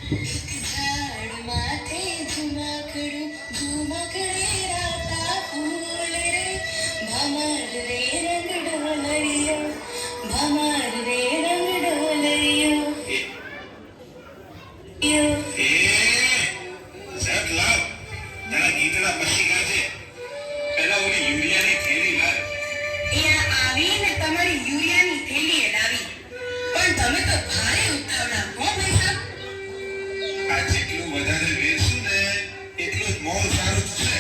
झाड़ माथे झुमाखड़ू झुमाखड़े राता फूल रे भमर रे रंग ढोलरियो भमर रे रंग ढोलरियो સાહેબ લાવ તારા ગીતડા પછી ગાજે પેલા ઓલી યુરિયાની થેલી લાવ ત્યાં આવીને તમારી યુરિયાની થેલી લાવી પણ તમે તો ભારે ઉતાવળા હો ભાઈ સાહેબ આ જેટલું વધારે વેચશું ને એટલું જ મોલ સારું છે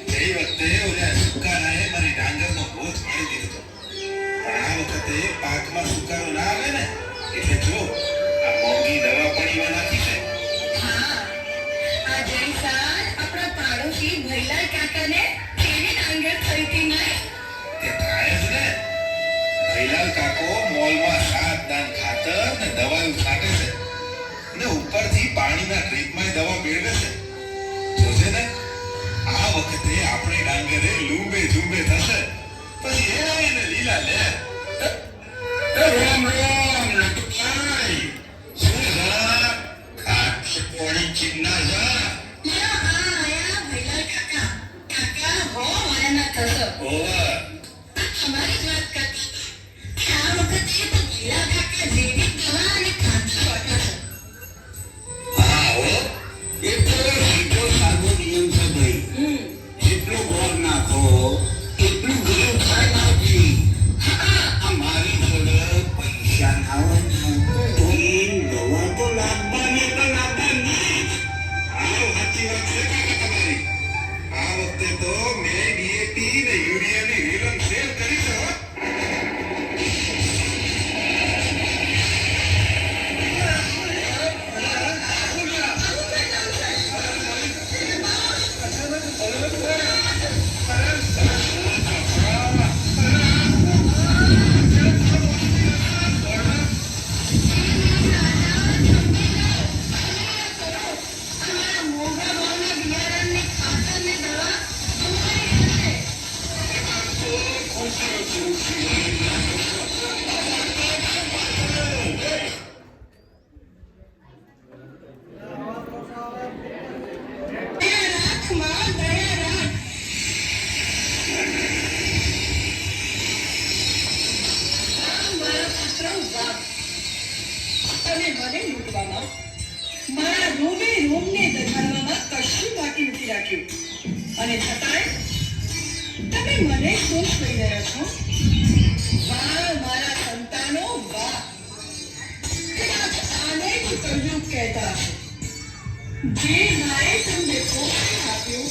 ગઈ વખતે ઓલા સુકારાએ મારી ડાંગરનો બોજ પાડી દીધો પણ આ વખતે પાકમાં સુકારો ના આવે ને એટલે જો આ મોંઘી દવા પડીવા નાખી છે હા આ જયસાર આપણા પાડોશી ભૈલા કાકાને કેવી ડાંગર થઈ હતી ને તે થાય જ ને ભૈલાલ કાકો મોલમાં સાત દાન ખાતર ને દવાઓ છાંટે છે ને ઉપરથી પાણીના ડ્રીપમાં દવા મેળવે છે જોજે ને આ વખતે આપણે ડાંગરે લૂંબે ઝૂંબે થશે પછી એને લીલા લે રામ રામ નટુભાઈ શું જા ખાટ પોણી ચિન્ના જા આયા ભૈલા કાકા કાકા હો મારા થતો ઓવા हमारी बात करती क्या वक्त है तो गीला काका जेवी दवा અને ખાંડ છોટો હા હો એ તો સીધો સાદો નિયમ છે ભાઈ જેટલું ગોળ નાખો એટલું ગયું થાય નાખી અમારી જોડે પૈસા ના હોય તો એ દવા તો લાવવાની તો લાવવાની આ સાચી વાત છે કાકા તમારી આ વખતે તો મેં ડીએપી ને યુરિયાની વિલન સેલ કરી છે હો અમારા મોંઘા ભાવના બિયારણની ખાતરની દવા રાખમાં દયા રાખ મારા પુત્ર વાહ તમે મને લૂંટવામાં મારા રોમે રોમને દધાડવામાં કશું બાકી નથી રાખ્યું અને છતાંય તમે મને દોષ કરી રહ્યા છો વાહ મારા સંતાનો વાહ કદાચ આને જ કળયુગ કહેતા હશે જે માએ તમને પોષણ આપ્યું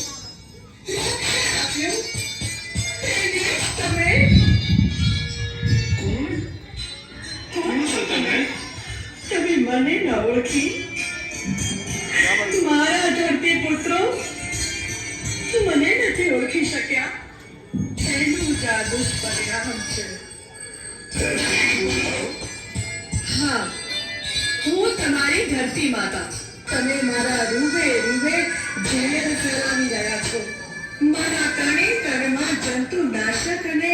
રક્ષણ આપ્યું તેને તમે કોણ છો તમે તમે મને ન ઓળખી મારા ધરતી પુત્રો મને નથી ઓળખી શક્યા એનું જ આ દુષ્પરિણામ છે હા હું તમારી ધરતી માતા તમે મારા રૂબે રૂબે ઝેર ફેલાવી રહ્યા છો મારા કણે કણમાં જંતુ નાશક અને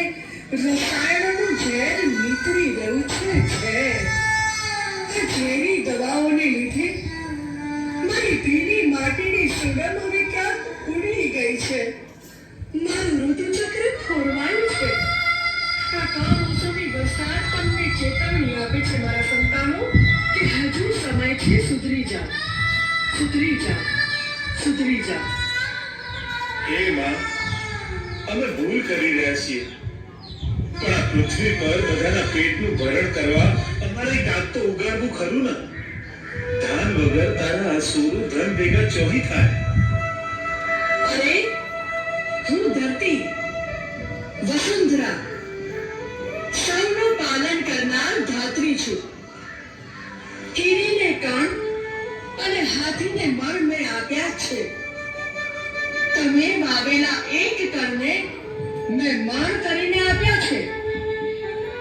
રસાયણોનું ઝેર નીતરી રહ્યું છે ઝેર ઝેરી દવાઓને લીધે મારી ભીની માટીની સુગંધ હવે ક્યાંક ઉડી ગઈ છે મારું ઋતુચક્ર ખોરવાયું છે આ કમોસમી વરસાદ તમને ચેતવણી આપે છે મારા સંતાનો કે હજુ સમય છે સુધરી જાઓ સુધરી જાઓ સુધરી જાઓ હે માં અમે ભૂલ કરી રહ્યા છીએ પણ આ પૃથ્વી પર બધાના પેટનું ભરણ કરવા અમારે કાંક તો ઉગાડવું ખરું ને ધાન વગર તારા અસુરું ધન ભેગા ચોહી થાય અરે હું ધરતી વસુંધરા સૌનું પાલન કરનાર ધાત્રી છું કીડીને કણ અને હાથીને મળ મેં આપ્યા છે તમે વાવેલા એક કણને મેં મણ કરીને આપ્યા છે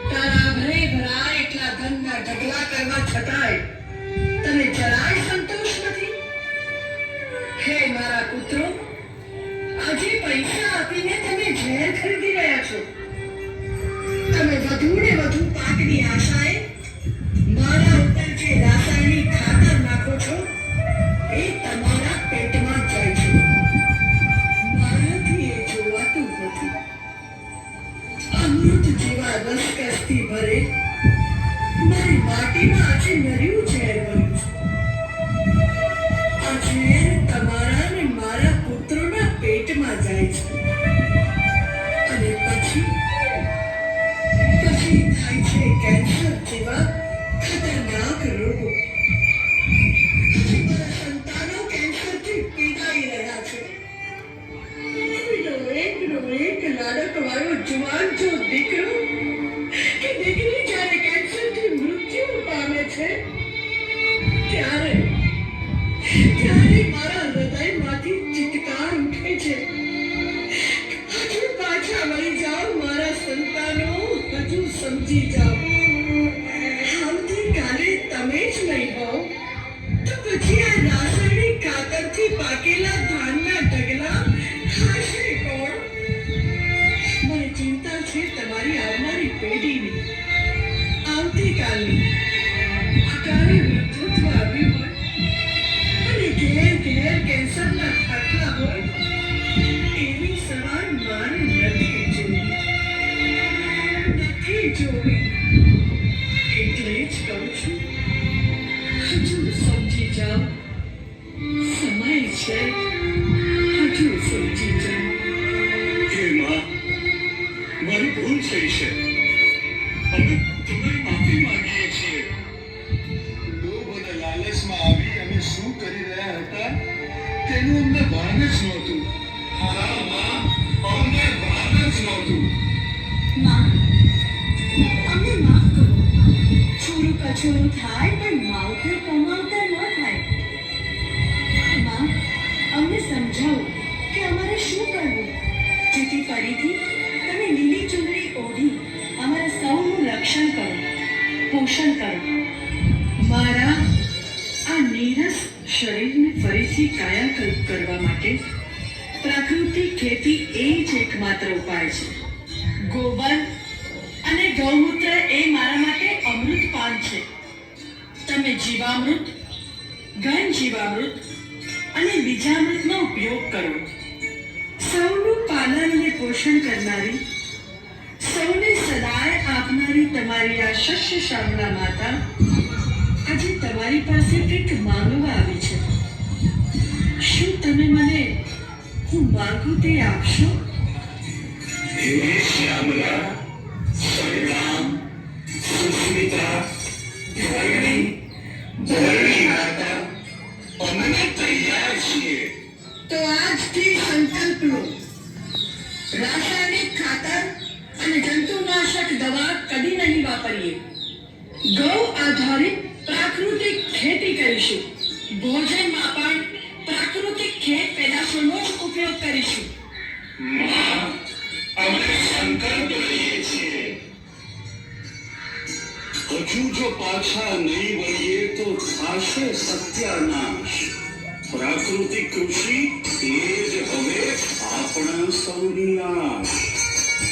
તારા ભરે ભરા એટલા ધનના ઢગલા કરવા છતાંય તને જરાય સંતોષ નથી હે મારા પુત્રો આજે પૈસા આપીને તમે ઝેર ખરીદી રહ્યા છો તમે વધુ ને વધુ પાકની આશાએ મારા ઉપર જે રાસાયણિક ખાતર નાખો છો ત્યારે મારા હૃદયમાંથી ચિત્કાર ઉઠે છે. હજુ પાછા વળી જાઓ મારા સંતાનો, હજુ સમજી જાઓ. આવતીકાલે તમે જ નહીં હોવ તો પછી આ રાસાયણિક ખાતરથી પાકેલા ધાનના ઢગલા ખાશે કોણ? મને ચિંતા છે તમારી આવનારી પેઢીની, આવતીકાલની. અકાળે વૃદ્ધત્વ આવ્યું હોય અને ઘેર ઘેર કેન્સરના ખાટલા હોય, એવી સવાર મારે નથી જોવી. એટલે જ કહું છું, હજુ સમજી જાઓ. સમય છે, હજુ સમજી જાઓ. હે માં, મારી ભૂલ થઈ છે. અમે તમારી માફી માંગીએ છીએ. લોભ અને લાલચમાં આવી અમે શું કરી રહ્યા હતા તેનું અમને ભાન જ નહોતું. હા માં, અમને ભાન જ નહોતું. માં, અમને માફ કરો. છોરું કછોરું થાય પણ માવતર કમાવતર ન થાય. માં, અમને સમજાવો કે અમારે શું કરવું, જેથી ફરીથી તમે લીલી ચુંદડી ઓઢી અમારા સૌનું રક્ષણ કરો, પોષણ કરો. મારા આ નીરસ શરીરને ફરીથી કાયાકલ્પ કરવા માટે પ્રાકૃતિક ખેતી એ જ એકમાત્ર ઉપાય છે. ગોબર અને ગૌમૂત્ર એ મારા માટે અમૃત પાન છે. તમે જીવામૃત, ઘન જીવામૃત અને બીજામૃતનો ઉપયોગ કરો. સૌનું પાલન અને પોષણ કરનારી, સૌને સદાય આપનારી તમારી આ શસ્ય શ્યામલા માતા આજે તમારી પાસે કંઈક માંગવા આવી છે. શું તમે મને હું માંગુ તે આપશો? હે શ્યામલા, સંગ્રામ, સુસ્મિતા, ધરણી માતા, અમે તૈયાર છીએ. તો આજથી સંકલ્પ લો. રાસાયણિક ખાતર અને જંતુનાશક દવા કદી નહીં વાપરીએ. ગૌ આધારિત પ્રાકૃતિક ખેતી કરીશું. ભોજનમાં પણ પ્રાકૃતિક ખેત પેદાશોનો જ ઉપયોગ કરીશું. માં, અમે સંકલ્પ લઈએ છીએ. હજુ જો પાછા નહીં વળીએ તો થશે સત્યાનાશ. પ્રાકૃતિક કૃષિ એ જ હવે આપણા સૌની આશ.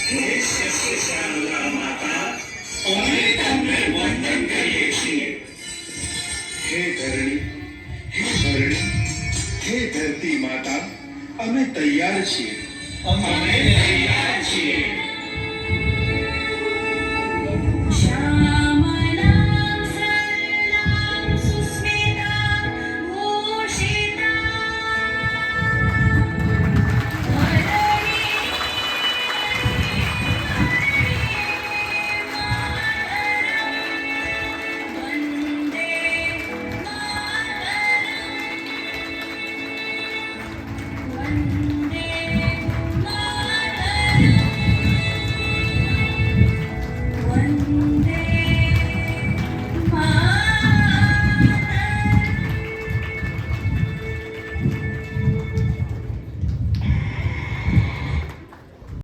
હે સત્ય શ્યામલા માતા, અમે તમને વંદન કરીએ છીએ. હે ધરણી, હે ધરતી માતા, અમે તૈયાર છીએ. અમે તૈયાર છીએ.